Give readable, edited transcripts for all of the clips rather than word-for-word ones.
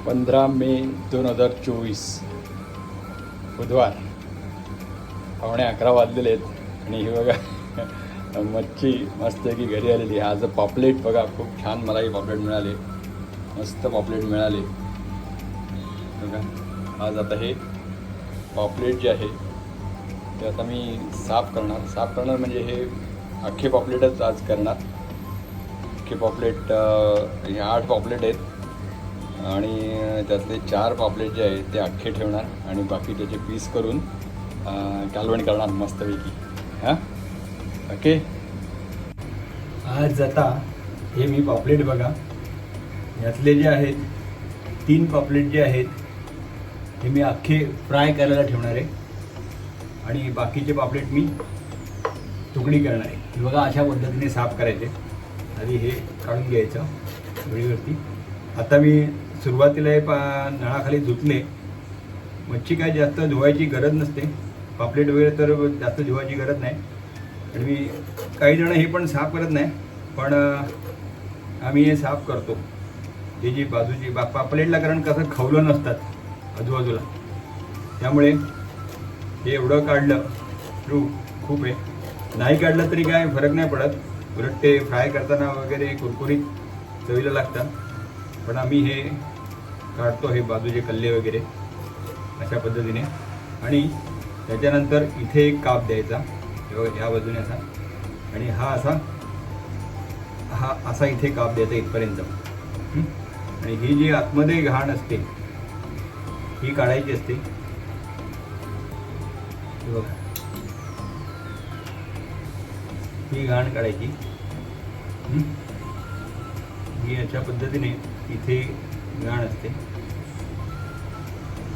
15 मे 2024 बुधवार 11:15 वाजलेले आहेत आणि हे बघा मच्छी मस्त की घरी आलेली. आज पॉपलेट बघा, खूप छान मला ही पॉपलेट मिळाले, मस्त पॉपलेट मिळाले बघा. आज आता हे पॉपलेट जे आहे ते आता मी साफ करणार म्हणजे हे अख्खे पॉपलेटच आज करणार. अख्खे पॉपलेट हे 8 पॉपलेट आहेत आणि त्यातले 4 पॉपलेट जे आहेत ते अख्खे ठेवणार आणि बाकी त्याचे पीस करून कालवण करणार मस्तपैकी. हां ओके. आज आता हे मी पॉपलेट बघा, यातले जे आहेत 3 पॉपलेट जे आहेत हे मी अख्खे फ्राय करायला ठेवणार आहे आणि बाकीचे पॉपलेट मी तुकडी करणार आहे. हे बघा अशा पद्धतीने साफ करायचे. आधी हे काढून घ्यायचं वेळीवरती. आता मी सुरुवातीला हे नळाखाली धुतले. मच्छी काय जास्त धुवायची गरज नसते, पापलेट वगैरे तर जास्त धुवायची गरज नाही. आणि मी काही जण हे पण साफ करत नाही, पण आम्ही हे साफ करतो. हे जी बाजूची पापलेटला कारण कसं खवलं नसतात आजूबाजूला, त्यामुळे हे एवढं काढलं खूप आहे. नाही काढलं तरी काय फरक नाही पडत, उलट ते फ्राय करताना वगैरे कुरकुरीत चवीला लागतात. पण आम्ही हे काढतो, हे बाजूचे कल्ले वगैरे अशा पद्धतीने. आणि त्याच्यानंतर इथे एक काप द्यायचा या बाजूने असा, आणि हा असा इथे काप द्यायचा इथपर्यंत. आणि ही जी आतमध्ये घाण असते ही काढायची असते. ही घाण काढायची. ही अशा पद्धतीने इथे घाण असते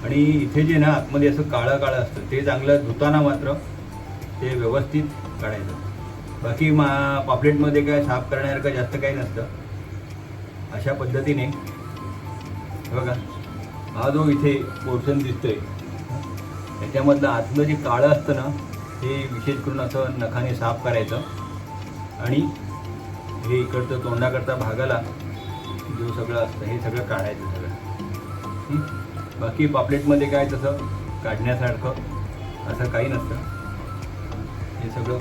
आणि इथे जे ना आतमध्ये असं काळं असतं ते चांगलं धुताना मात्र ते व्यवस्थित काढायचं. बाकी पापलेटमध्ये काय साफ करण्यासारखं जास्त काही नसतं. अशा पद्धतीने बघा, हा जो इथे पोर्शन दिसतोय त्याच्यामधलं आतलं जे काळं असतं ना हे विशेष करून असं नखाने साफ करायचं. आणि हे इकडचं तोंडाकडचा भागाला जो सगळं असतं हे सगळं काढायचं सगळं. बाकी पापलेटमध्ये काय तसं काढण्यासारखं असं काही नसतं. हे सगळं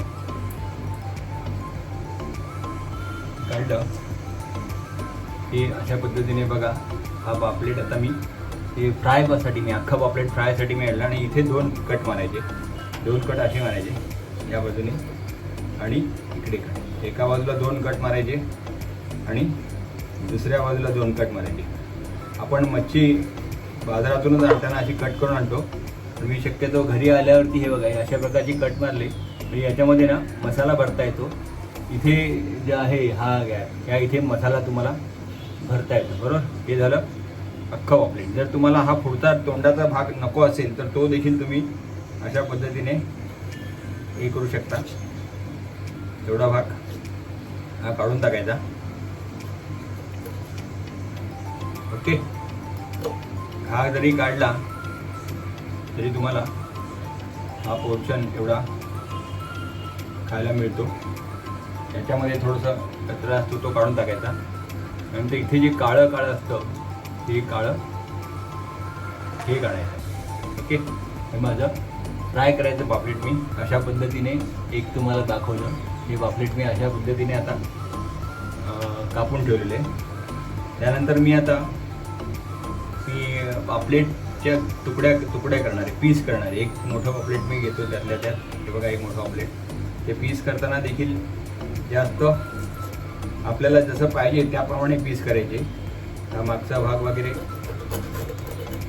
काढलं हे अशा पद्धतीने बघा. हा पापलेट आता मी हे फ्रायसाठी मी अख्खा पापलेट फ्रायसाठी मी आणला. आणि इथे 2 कट मारायचे, 2 कट असे मारायचे या बाजूने आणि इकडे कट. एका बाजूला 2 कट मारायचे आणि दुसऱ्या बाजूला 2 कट मारायचे. आपण मच्छी बाजारातूनच आणताना अशी कट करून आणतो, पण मी शक्यतो घरी आल्यावरती हे बघा अशा प्रकारची कट मारली म्हणजे याच्यामध्ये ना मसाला भरता येतो. इथे जे आहे हा या इथे मसाला तुम्हाला भरता येतो, बरोबर. हे झालं अख्खं पॉपलेट. जर तुम्हाला हा पुढचा तोंडाचा भाग नको असेल तर तो देखील तुम्ही अशा पद्धतीने हे करू शकता. एवढा भाग हा काढून टाकायचा. ओके. हा जरी काढला तरी तुम्हाला हा पोर्शन एवढा खायला मिळतो. याच्यामध्ये थोडंसं कचरा असतो तो काढून टाकायचा. नंतर इथे जे काळं असतं हे काळं हे काढायचं. ओके. हे माझं फ्राय करायचं पापलेट मी अशा पद्धतीने एक तुम्हाला दाखवलं. हे पापलेट मी अशा पद्धतीने आता कापून ठेवलेले. त्यानंतर मी पापलेटच्या तुकड्या करणार आहे, पीस करणार आहे. एक मोठं पापलेट मी घेतो त्यातल्या त्यात. हे बघा एक मोठं पापलेट. ते पीस करताना देखील जास्त आपल्याला जसं पाहिजे त्याप्रमाणे पीस करायचे. हा मागचा भाग वगैरे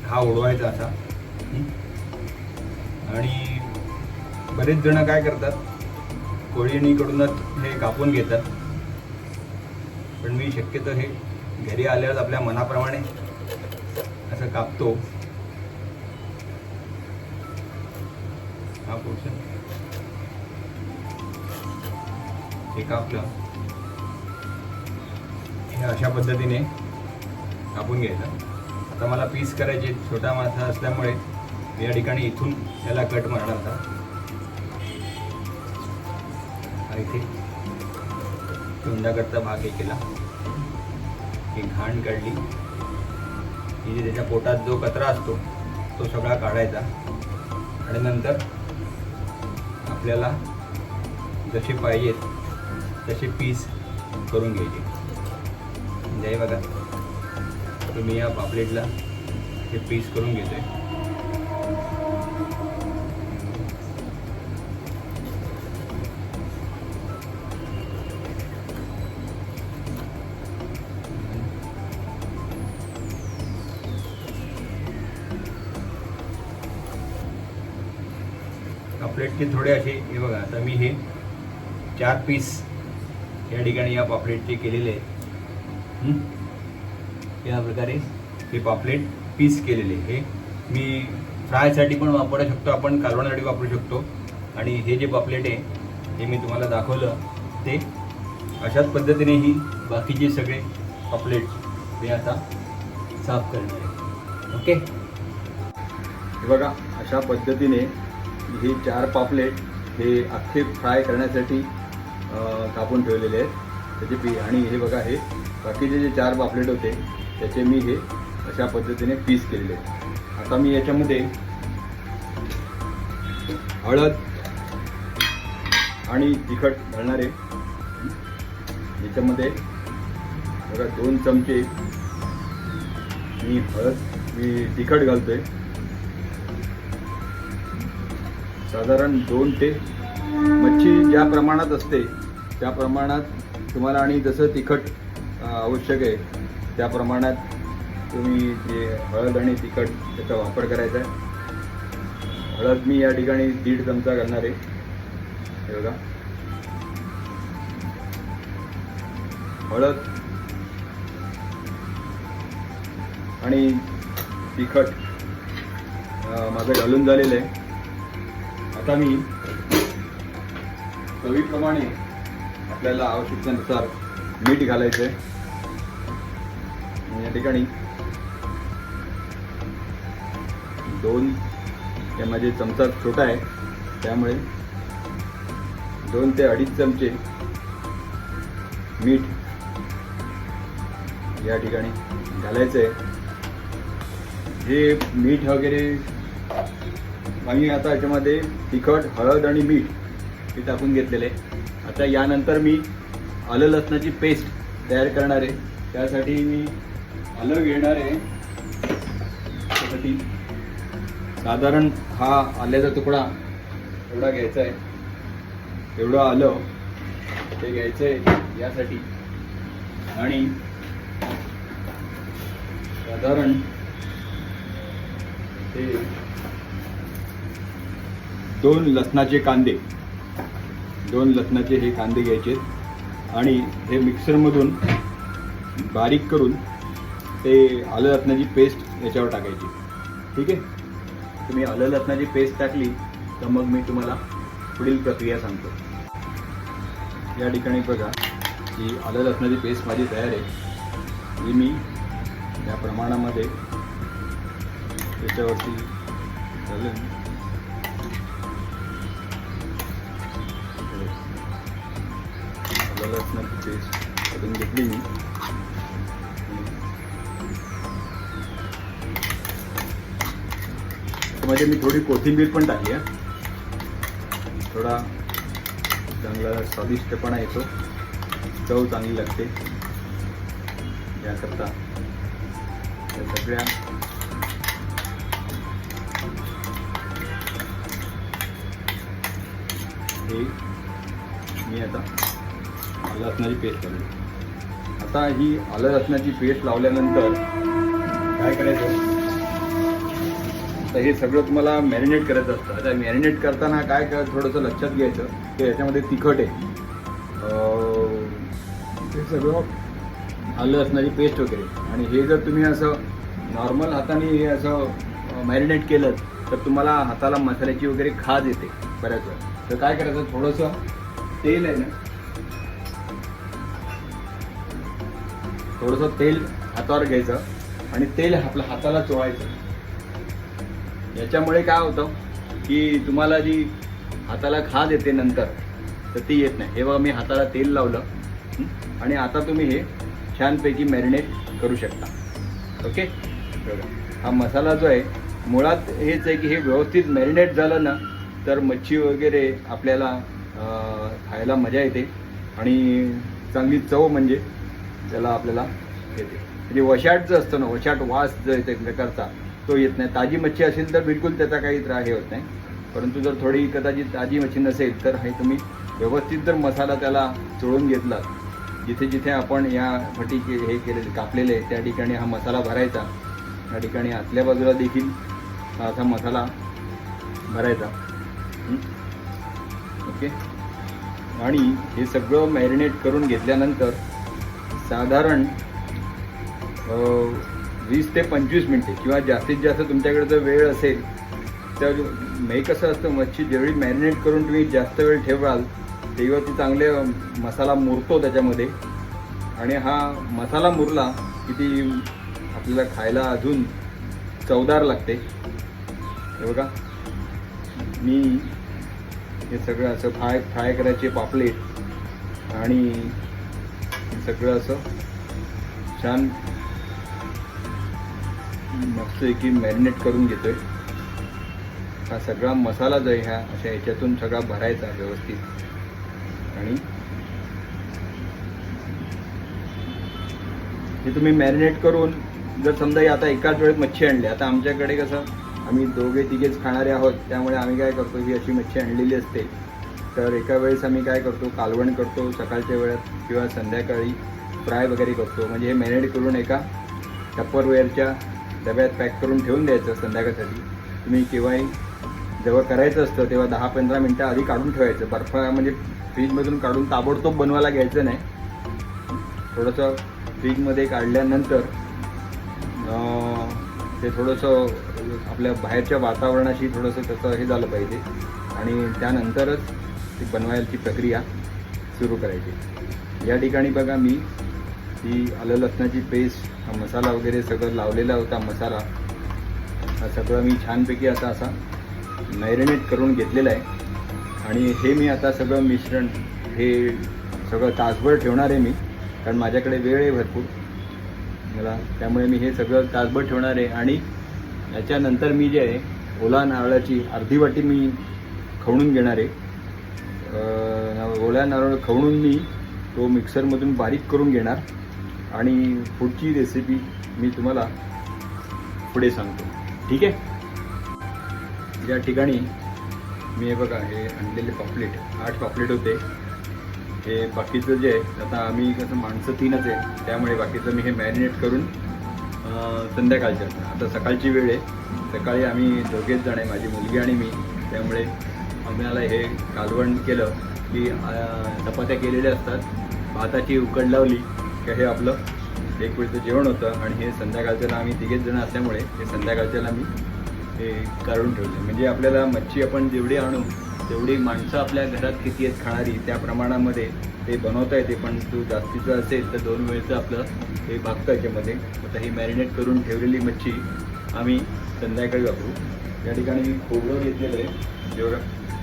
हा उडवायचा असा. आणि बरेच जण काय करतात, कोळीणीकडूनच हे कापून घेतात. पण मी शक्यतो हे घरी आल्यावर आपल्या मनाप्रमाणे असं कापतो. हा पोर्शन हे कापलं हे अशा पद्धतीने कापून घ्यायचं. आता मला पीस करायचे, छोटा मासा असल्यामुळे या ठिकाणी इथून याला कट मारणार होता. इथे तोंडाकडचा भाग हे केला, ही घाण काढली, की जे त्याच्या पोटात जो कचरा असतो तो सगळा काढायचा आणि नंतर आपल्याला जसे पाहिजेत तसे पीस करून घ्यायचे. म्हणजे हे बघा, तुम्ही या पापलेटला हे पीस करून घेतोय. पापलेटचे थोडे असे हे बघा, आता मी हे 4 पीस या ठिकाणी या पापलेटचे केलेले आहेत. या प्रकारे हे पापलेट पीस केलेले. हे मी फ्रायसाठी पण वापरू शकतो, आपण कालवण्यासाठी वापरू शकतो. आणि हे जे पापलेट आहे हे मी तुम्हाला दाखवलं ते अशाच पद्धतीने ही बाकीचे सगळे पापलेट मी आता साफ करणार आहे. ओके, हे बघा अशा पद्धतीने हे 4 पापलेट हे अख्खे फ्राय करण्यासाठी कापून ठेवलेले आहेत त्याचे आणि हे बघा हे बाकीचे जे 4 पापलेट होते त्याचे मी हे अशा पद्धतीने पीस केलेले आहेत. आता मी याच्यामध्ये हळद आणि तिखट घालणार आहे. याच्यामध्ये बघा 2 चमचे मी तिखट घालतोय. साधारण 2 ते मच्छी ज्या प्रमाणात असते त्या प्रमाणात तुम्हाला आणि जसं तिखट आवश्यक आहे त्या प्रमाणात तुम्ही जे हळद आणि तिखट त्याचा वापर करायचा आहे. हळद मी या ठिकाणी 1.5 चमचा घालणार आहे. हे बघा, हळद आणि तिखट माझं घालून झालेलं आहे. आता मी चवीप्रमाणे आपल्याला आवश्यकतेनुसार मीठ घालायचं आहे. या ठिकाणी 2 हे माझे चमचा छोटा आहे त्यामुळे 2 ते 2.5 चमचे मीठ या ठिकाणी घालायचं आहे. हे मीठ वगैरे मी आता याच्यामध्ये तिखट, हळद आणि मीठ हे टाकून घेतलेले आहे. आता यानंतर मी आलं लसणाची पेस्ट तयार करणार आहे. त्यासाठी मी आलं घेणार आहे. त्यासाठी साधारण हा आल्याचा तुकडा एवढा घ्यायचा आहे. एवढं आलं ते घ्यायचं आहे यासाठी. आणि साधारण ते 2 लसणाचे कांदे, 2 लसणाचे हे कांदे घ्यायचे आणि हे मिक्सरमधून बारीक करून ते आलं लसणाची पेस्ट याच्यावर टाकायची. ठीक आहे, तुम्ही आलं लसणाची पेस्ट टाकली तर मग मी तुम्हाला पुढील प्रक्रिया सांगतो. या ठिकाणी बघा की आलं लसणाची पेस्ट माझी तयार आहे. ही मी या प्रमाणामध्ये त्याच्यावरती घालून आलं लसणाची पेस्ट करून घेतली मी. त्यामध्ये मी थोडी कोथिंबीर पण टाकली आहे. थोडा चांगला स्वादिष्टपणा येतो, चव चांगली लागते. याकरता या सगळ्या हे मी आता आलं लसणाची पेस्ट लावली. आता ही आलं लसणाची पेस्ट लावल्यानंतर काय करायचं, तर हे सगळं तुम्हाला मॅरिनेट करायचं असतं. आता मॅरिनेट करताना काय थोडंसं लक्षात घ्यायचं की याच्यामध्ये तिखट आहे, ते सगळं आलं लसणाची पेस्ट वगैरे. आणि हे जर तुम्ही असं नॉर्मल हाताने हे असं मॅरिनेट केलं तर तुम्हाला हाताला मसाल्याची वगैरे खाज येते बऱ्याच वेळा. तर काय करायचं, थोडंसं तेल आहे ना, थोडंसं तेल हातावर घ्यायचं आणि तेल आपल्या हाताला चोळायचं. याच्यामुळे काय होतं की तुम्हाला जी हाताला खाज येते नंतर तर ती येत नाही. हे बघा मी हाताला तेल लावलं आणि आता तुम्ही हे छानपैकी मॅरिनेट करू शकता. ओके, बघा हा मसाला जो आहे मुळात हेच आहे की हे व्यवस्थित मॅरिनेट झालं ना तर मच्छी वगैरे आपल्याला खायला मजा येते आणि चांगली चव म्हणजे त्याला आपल्याला येते. म्हणजे वशाट जो असतो ना वशाट वास जो येतो एक प्रकारचा तो येत नाही. ताजी मच्छी असेल तर बिलकुल त्याचा काही हे होत नाही. परंतु जर थोडी कदाचित ताजी मच्छी नसेल तर हे तुम्ही व्यवस्थित जर मसाला त्याला चोळून घेतला जिथे जिथे आपण या फटी हे केलेले कापलेले त्या ठिकाणी हा मसाला भरायचा. या ठिकाणी आतल्या बाजूला देखील असा मसाला भरायचा. ओके. आणि हे सगळं मॅरिनेट करून घेतल्यानंतर साधारण 20 ते 25 मिनटे किंवा जास्तीत जास्त तुमच्याकडे जर वेळ असेल तर हे कसं असतं मच्छी जेवढी मॅरिनेट करून तुम्ही जास्त वेळ ठेवाल तेव्हा ती चांगले मसाला मुरतो त्याच्यामध्ये आणि हा मसाला मुरला की ती आपल्याला खायला अजून चवदार लागते. हे बघा मी हे सगळं असं फ्राय करायचे पापलेट आणि हे सगळं असं छान मस्तपैकी मॅरिनेट करून घेतोय. हा सगळा मसाला जो आहे ह्या अशा ह्याच्यातून सगळा भरायचा व्यवस्थित आणि हे तुम्ही मॅरिनेट करून जर समजा आता एकाच वेळेत मच्छी आणली. आता आमच्याकडे कसं आम्ही दोघे तिघेच खाणारे आहोत त्यामुळे आम्ही काय करतो ही अशी मच्छी आणलेली असते तर एका वेळेस आम्ही काय करतो कालवण करतो सकाळच्या वेळात किंवा संध्याकाळी फ्राय वगैरे करतो. म्हणजे हे मॅरिनेट करून एका टप्परवेअरच्या डब्यात पॅक करून ठेवून द्यायचं संध्याकाळसाठी. तुम्ही केव्हाही जेव्हा करायचं असतं तेव्हा 10-15 मिनटं आधी काढून ठेवायचं. बर्फ म्हणजे फ्रीजमधून काढून ताबडतोब बनवायला घ्यायचं नाही. थोडंसं फ्रीजमध्ये काढल्यानंतर ते थोडंसं आपल्या बाहेरच्या वातावरणाशी थोडंसं त्याचं हे झालं पाहिजे आणि त्यानंतरच ती बनवायची प्रक्रिया सुरू करायची. या ठिकाणी बघा मी ही आलं लसणाची पेस्ट हा मसाला वगैरे सगळं लावलेला होता मसाला हा सगळं मी छानपैकी असा मॅरिनेट करून घेतलेला आहे आणि हे मी आता सगळं मिश्रण हे सगळं तासभर ठेवणार आहे मी कारण माझ्याकडे वेळ आहे भरपूर मला त्यामुळे मी हे सगळं तासभर ठेवणार आहे. आणि याच्यानंतर मी जे आहे ओला नारळाची अर्धी वाटी मी खवणून घेणार आहे. ओला नारळ खवणून मी तो मिक्सरमधून बारीक करून घेणार आणि पुढची रेसिपी मी तुम्हाला पुढे सांगतो. ठीक आहे. या ठिकाणी मी हे बघा हे आणलेले पापलेट 8 पापलेट होते. हे बाकीचं जे आहे आता आम्ही कसं माणसं 3च आहे त्यामुळे बाकीचं मी हे मॅरिनेट करून संध्याकाळच्या आता सकाळची वेळ आहे. सकाळी आम्ही दोघेच जण आहे माझी मुलगी आणि मी त्यामुळे आम्हाला हे कालवण केलं की चपात्या केलेल्या असतात भाताची उकड लावली की हे आपलं एक वेळचं जेवण होतं आणि हे संध्याकाळच्याला आम्ही तिघेच जण असल्यामुळे हे संध्याकाळच्याला मी हे काढून ठेवले. म्हणजे आपल्याला मच्छी आपण जेवढी आणू तेवढी माणसं आपल्या घरात किती आहेत खाणारी त्या प्रमाणामध्ये ते बनवता येते. पण तू जास्तीचं असेल तर 2 वेळचं आपलं हे भागतं याच्यामध्ये. आता ही मॅरिनेट करून ठेवलेली मच्छी आम्ही संध्याकाळी वापरू. या ठिकाणी मी खोबरं घेतलेलं आहे. जेवढं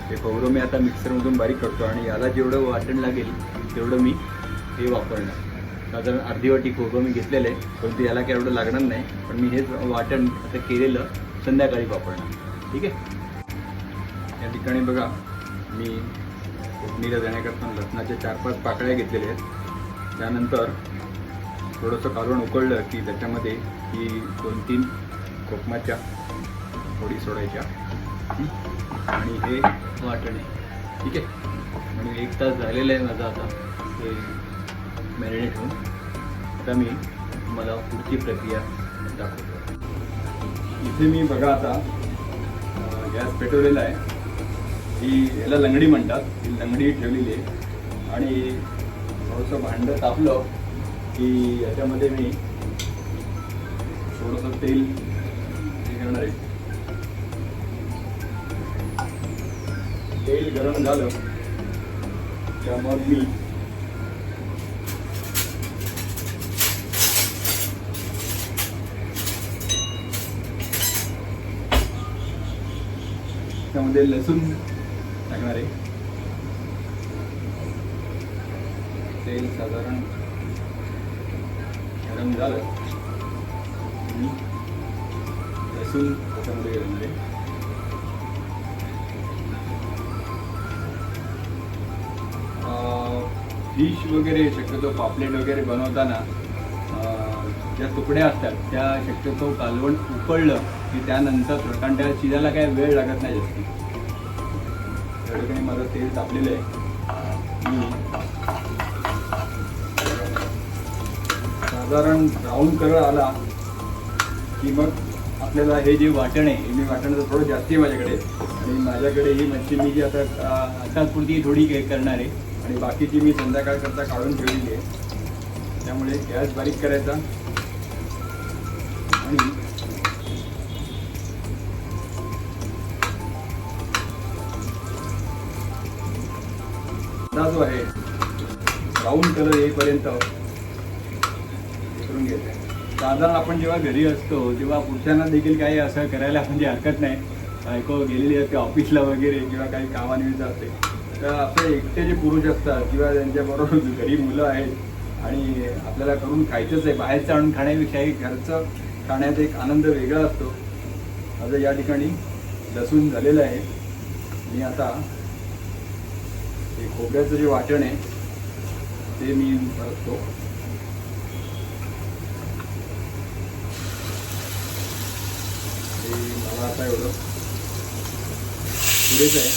हे खोबरं मी आता मिक्सरमधून बारीक करतो आणि याला जेवढं वाटण लागेल तेवढं मी हे वापरणार. साधारण अर्धी वाटी खोबरं मी घेतलेलं आहे परंतु याला काय एवढं लागणार नाही पण मी हेच वाटण आता केलेलं संध्याकाळी वापरणार. ठीक आहे. या ठिकाणी बघा मी फोडणीला देण्याकरता लसणाच्या 4-5 पाकळ्या घेतलेल्या आहेत. त्यानंतर थोडंसं कालवण उकळलं की त्याच्यामध्ये ही 2-3 कोकमाच्या फोडी सोडायच्या आणि हे वाटण आहे. ठीक आहे. आणि 1 तास झालेलं आहे माझं आता ते मॅरिनेट होऊन. आता मी मला पुढची प्रक्रिया दाखवतो. इथे मी बघा आता गॅस पेटवलेला आहे. ही याला लंगडी म्हणतात. ही लंगडी ठेवलेली आहे आणि थोडंसं भांडं तापलं की याच्यामध्ये मी थोडंसं तेल हे करणार आहे. तेल गरम झालं की मग मी त्यामध्ये लसूण टाकणार आहे. तेल साधारण गरम झालं लसूण त्याच्यामध्ये घालणार आहे. फिश वगैरे शक्यतो पापलेट वगैरे बनवताना ज्या तुकड्या असतात त्या शक्यतो कालवण उकळलं की त्यानंतर, कारण त्या शिजायला काय वेळ लागत नाही जास्त. त्या ठिकाणी माझं तेल तापलेलं आहे. मी साधारण ब्राऊन कलर आला की मग आपल्याला हे जे वाटण आहे, मी वाटणाचं थोडं जास्त आहे माझ्याकडे, आणि माझ्याकडे ही मच्छी मी जी आता पुरती थोडी करणार आहे आणि बाकीची मी संध्याकाळकरता काढून ठेवलेली आहे. त्यामुळे गॅस बारीक करायचा आणि जो आहे ब्राऊन कलर येईपर्यंत करून घ्यायचं आहे. साधारण आपण जेव्हा घरी असतो तेव्हा पुरुषांना देखील काही असं करायला म्हणजे हरकत नाही. बायको गेलेली असते ऑफिसला वगैरे किंवा काही कामानिमित्त असते, तर आपले एकटे जे पुरुष असतात किंवा त्यांच्याबरोबर घरी मुलं आहेत आणि आपल्याला करून खायचंच आहे, बाहेरचं आणून खाण्यापेक्षाही घरचं खाण्याचा एक आनंद वेगळा असतो. आता या ठिकाणी लसूण झालेलं आहे. मी आता हे खोबऱ्याचं जे वाटण आहे ते मी परततो. मला आता एवढं पुरेच आहे.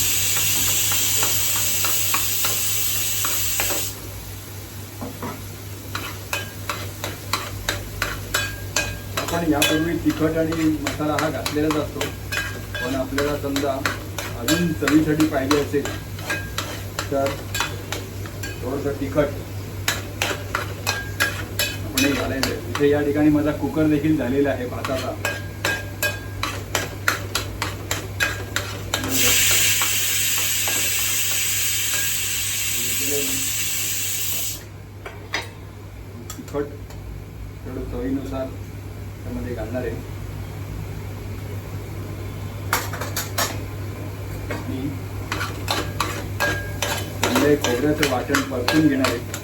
आपण यापूर्वी तिखट आणि मसाला हा घातलेलाच असतो, पण आपल्याला समजा अजून चवीसाठी पाहिजे असेल तर थोडंसं तिखट आपण हे घालायचं आहे. इथे या ठिकाणी माझा कुकर देखील झालेला आहे भाताचा. तिखट थोडं चवीनुसार त्यामध्ये घालणार आहे. आणि चांगले खोबऱ्याचं वाटण परतून घेणार आहे.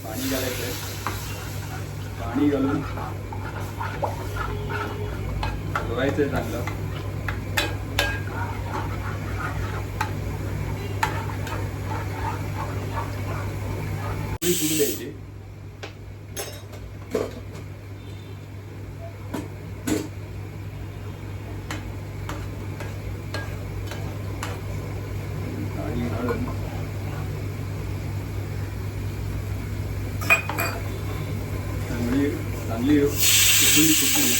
पाणी घालायचं आहे. पाणी घालून हलवायचं आहे चांगलं. फुटू द्यायची. आणि हळद चांगली उकळी फुटली.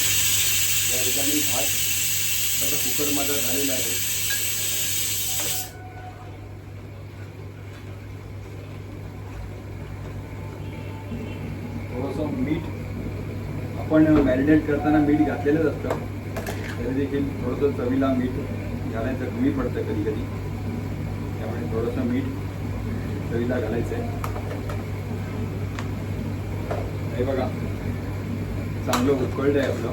या ठिकाणी भात त्याचा कुकर माझा झालेला आहे. थोडंसं मीठ, आपण मॅरिनेट करताना मीठ घातलेलंच असतं, तरी देखील थोडंसं चवीला मीठ घालायचं कमी पडतं कधी कधी, त्यामुळे थोडंसं मीठ चवीला घालायचं आहे. हे बघा चांगलं उकळलं आहे आपलं.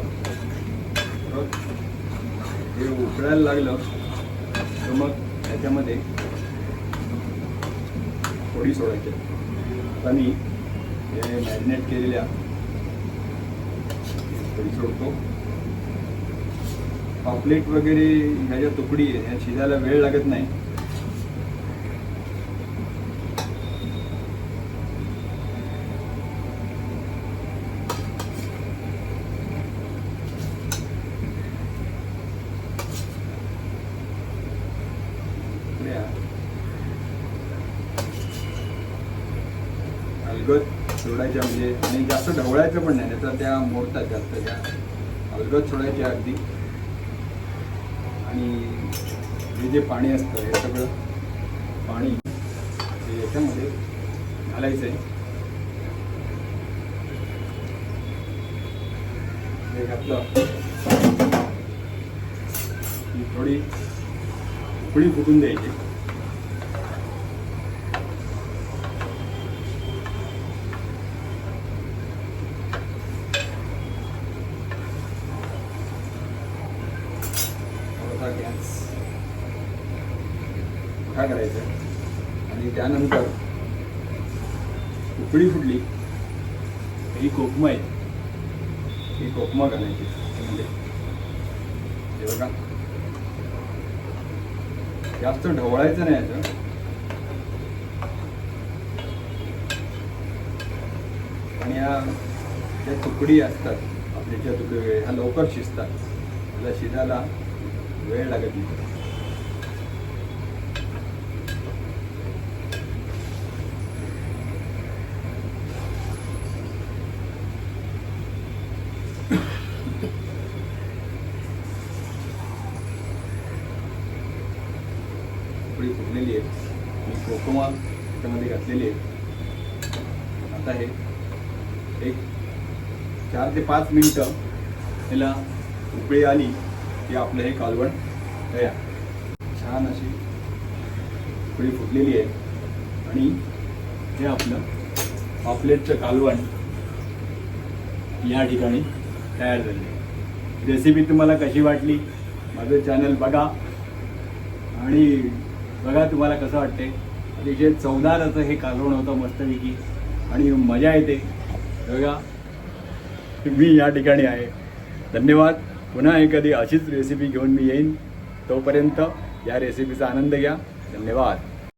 हे उकळायला लागलं तर मग त्याच्यामध्ये थोडी सोडायची. आता मी हे मॅरिनेट केलेल्या थोडी सोडतो. पापलेट वगैरे ह्या ज्या तुकडी आहे ह्या शिजायला वेळ लागत नाही. अलगद सोडायच्या, म्हणजे आणि जास्त ढवळायचं पण नाही, तर त्या मोडतात जास्त. त्या अलगद सोडायच्या अगदी. आणि हे जे पाणी असतं हे सगळं पाणी हे याच्यामध्ये घालायचं आहे. हे घातलं की थोडी उकळी फुटून द्यायची. मोठा करायचा आणि त्यानंतर उकळी फुटली ही कोकमं आहे, ही कोकमं घालायची त्यामध्ये. हे बघा, जास्त ढवळायचं नाही याचं. आणि या ज्या तुकडी असतात आपल्या, ज्या तुकडी ह्या लवकर शिजतात, त्याला शिजायला वेळ लागत नाही. तुकडी फुटलेली आहे आणि कोकमा त्याच्यामध्ये घातलेली आहे. आता हे एक 4 ते 5 मिनिटं ह्याला उकळी आली की आपलं हे कालवण तयार. छान अशी उकळी फुटलेली आहे आणि हे आपलं पापलेटचं कालवण या ठिकाणी तयार झाले. रेसिपी तुम्हाला कशी वाटली? माझं चॅनल बघा आणि बघा तुम्हाला कसं वाटते. अतिशय चवदार असं हे कालवण होतं मस्तपैकी आणि मजा येते. बघा मी या ठिकाणी आहे. धन्यवाद. पुन्हा एखादी अशीच रेसिपी घेऊन मी येईन. तोपर्यंत या रेसिपीचा आनंद घ्या. धन्यवाद.